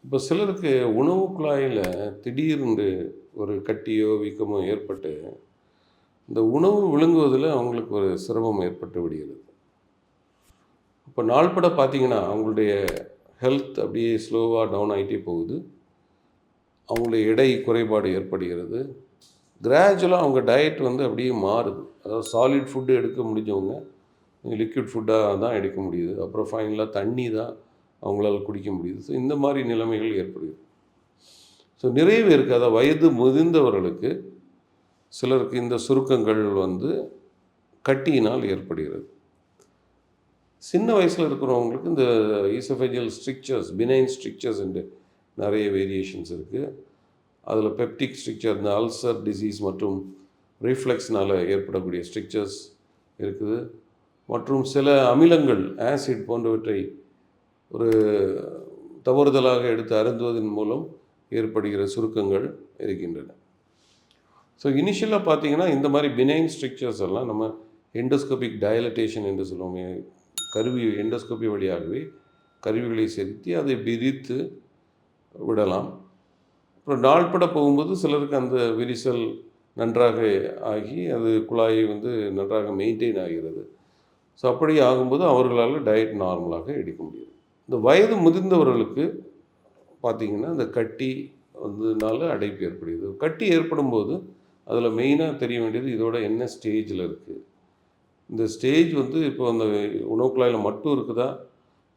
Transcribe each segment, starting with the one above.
இப்போ சிலருக்கு உணவு குழாயில் திடீர்னு ஒரு கட்டியோ வீக்கமோ ஏற்பட்டு இந்த உணவு விழுங்குவதில் அவங்களுக்கு ஒரு சிரமம் ஏற்பட்டு விடுகிறது. இப்போ நாள்பட பார்த்தீங்கன்னா அவங்களுடைய ஹெல்த் அப்படியே ஸ்லோவாக டவுன் ஆகிட்டே போகுது. அவங்களுடைய எடை குறைபாடு ஏற்படுகிறது. கிராஜுவலாக அவங்க டயட் வந்து அப்படியே மாறுது. அதாவது சாலிட் ஃபுட்டு எடுக்க முடிஞ்சவங்க லிக்விட் ஃபுட்டாக தான் எடுக்க முடியுது. அப்புறம் ஃபைனலாக தண்ணி தான் அவங்களால குடிக்க முடியுது. ஸோ இந்த மாதிரி நிலைமைகள் ஏற்படுகிறது. ஸோ நிறைய பேருக்கு அதாவது வயது முதிர்ந்தவர்களுக்கு சிலருக்கு இந்த சுருக்கங்கள் வந்து கட்டியினால் ஏற்படுகிறது. சின்ன வயசில் இருக்கிறவங்களுக்கு இந்த ஈசோஃபேஜியல் ஸ்ட்ரிக்சர்ஸ், பினைன் ஸ்ட்ரிக்சர்ஸ் என்று நிறைய வேரியேஷன்ஸ் இருக்குது. அதில் பெப்டிக் ஸ்ட்ரிக்சர், இந்த அல்சர் டிசீஸ் மற்றும் ரிஃப்ளெக்ஸ்னால் ஏற்படக்கூடிய ஸ்ட்ரிக்சர்ஸ் இருக்குது. மற்றும் சில அமிலங்கள், ஆசிட் போன்றவற்றை ஒரு தவறுதலாக எடுத்து அருந்துவதன் மூலம் ஏற்படுகிற சுருக்கங்கள் இருக்கின்றன. ஸோ இனிஷியலாக பார்த்தீங்கன்னா இந்த மாதிரி பினைன் ஸ்ட்ரிக்சர்ஸ் எல்லாம் நம்ம எண்டோஸ்கோபிக் டயலட்டேஷன் என்று சொல்லுவோம். கருவி எண்டோஸ்கோபி வழியாகவே கருவிகளை செலுத்தி அதை பிரித்து விடலாம். அப்புறம் நாள்பட போகும்போது சிலருக்கு அந்த விரிசல் நன்றாக ஆகி அது குழாயை வந்து நன்றாக மெயின்டைன் ஆகிறது. ஸோ அப்படி ஆகும்போது அவர்களால் டயட் நார்மலாக எடுக்க முடியும். இந்த வயது முதிர்ந்தவர்களுக்கு பார்த்திங்கன்னா இந்த கட்டி வந்ததுனால அடைப்பு ஏற்படுகிறது. கட்டி ஏற்படும் போது அதில் மெயினாக தெரிய வேண்டியது இதோட என்ன ஸ்டேஜில் இருக்குது. இந்த ஸ்டேஜ் வந்து இப்போ அந்த உணவு குழாயில் மட்டும் இருக்குதா,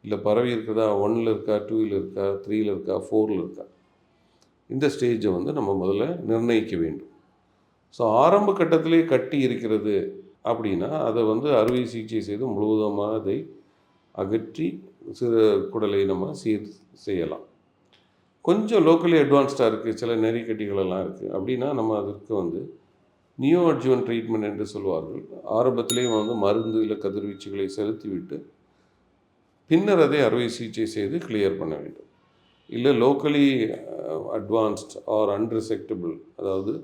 இல்லை பரவி இருக்குதா, 1ல் இருக்கா, 2ல் இருக்கா, 3ல் இருக்கா, 4ல் இருக்கா, இந்த ஸ்டேஜை வந்து நம்ம முதல்ல நிர்ணயிக்க வேண்டும். ஸோ ஆரம்ப கட்டத்திலே கட்டி இருக்கிறது அப்படின்னா அதை வந்து அறுவை சிகிச்சை செய்து முழுவதுமாக அதை அகற்றி சிறு குடலை நம்ம செய்யலாம். கொஞ்சம் லோக்கலி அட்வான்ஸ்டாக இருக்குது, சில நெறிக்கட்டிகளெல்லாம் இருக்குது அப்படின்னா நம்ம அதற்கு வந்து நியோ அட்ஜுவன்ட் ட்ரீட்மெண்ட் என்று சொல்வார்கள். ஆரம்பத்திலேயும் வந்து மருந்து இல்லை கதிர்வீச்சுகளை செலுத்திவிட்டு பின்னர் அதை அறுவை சிகிச்சை செய்து கிளியர் பண்ண வேண்டும். இல்லை லோக்கலி அட்வான்ஸ்ட் ஆர் அன்ரிசெக்டபிள், அதாவது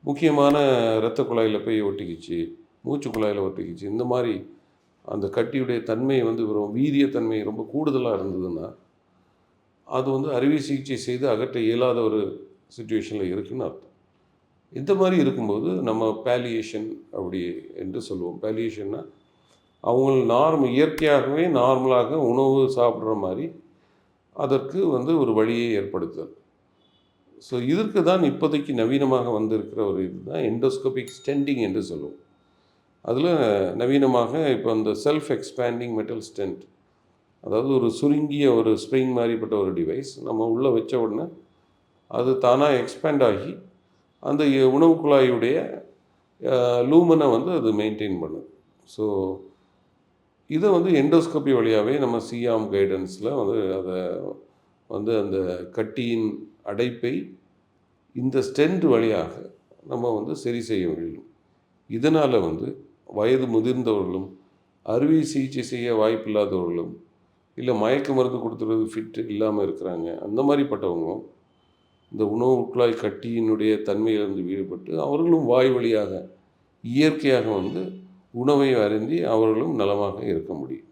முக்கியமான இரத்த குழாயில் போய் ஒட்டிக்கிச்சு, மூச்சு குழாயில் ஒட்டிக்கிச்சு, இந்த மாதிரி அந்த கட்டியுடைய தன்மை வந்து வீரியத்தன்மை ரொம்ப கூடுதலாக இருந்ததுன்னா அது வந்து அறுவை சிகிச்சை செய்து அகற்ற இயலாத ஒரு சுச்சுவேஷனில் இருக்குதுன்னு அர்த்தம். இந்த மாதிரி இருக்கும்போது நம்ம பேலியேஷன் அப்படி என்று சொல்லுவோம். பேலியேஷன்னா அவங்க இயற்கையாகவே நார்மலாக உணவு சாப்பிட்ற மாதிரி அதற்கு வந்து ஒரு வழியை ஏற்படுத்துதல். ஸோ இதற்கு தான் இப்போதைக்கு நவீனமாக வந்திருக்கிற ஒரு இதுதான் எண்டோஸ்கோபிக் ஸ்டெண்டிங் என்று சொல்லுவோம். அதில் நவீனமாக இப்போ அந்த செல்ஃப் எக்ஸ்பேண்டிங் மெட்டல் ஸ்டென்ட், அதாவது ஒரு சுருங்கிய ஒரு ஸ்ப்ரிங் மாதிரிப்பட்ட ஒரு டிவைஸ் நம்ம உள்ளே வச்ச உடனே அது தானாக எக்ஸ்பேண்ட் ஆகி அந்த உணவு குழாயுடைய லூமனை வந்து அது மெயின்டைன் பண்ணுது. ஸோ இதை வந்து எண்டோஸ்கோபி வழியாகவே நம்ம சியாம் கைடன்ஸில் வந்து அதை வந்து அந்த கட்டியின் அடைப்பை இந்த ஸ்டென்ட் வழியாக நம்ம வந்து சரி செய்ய முடியும். இதனால் வந்து வயது முதிர்ந்தவர்களும் அறுவை சிகிச்சை செய்ய வாய்ப்பில்லாதவர்களும் இல்லை மயக்க மருந்து கொடுத்துறது ஃபிட் இல்லாமல் இருக்கிறாங்க, அந்த மாதிரிப்பட்டவங்களும் இந்த உணவு குழாய் கட்டியினுடைய தன்மையிலிருந்து ஈடுபட்டு அவர்களும் வாய் வழியாக இயற்கையாக வந்து உணவை அருந்தி அவர்களும் நலமாக இருக்க முடியும்.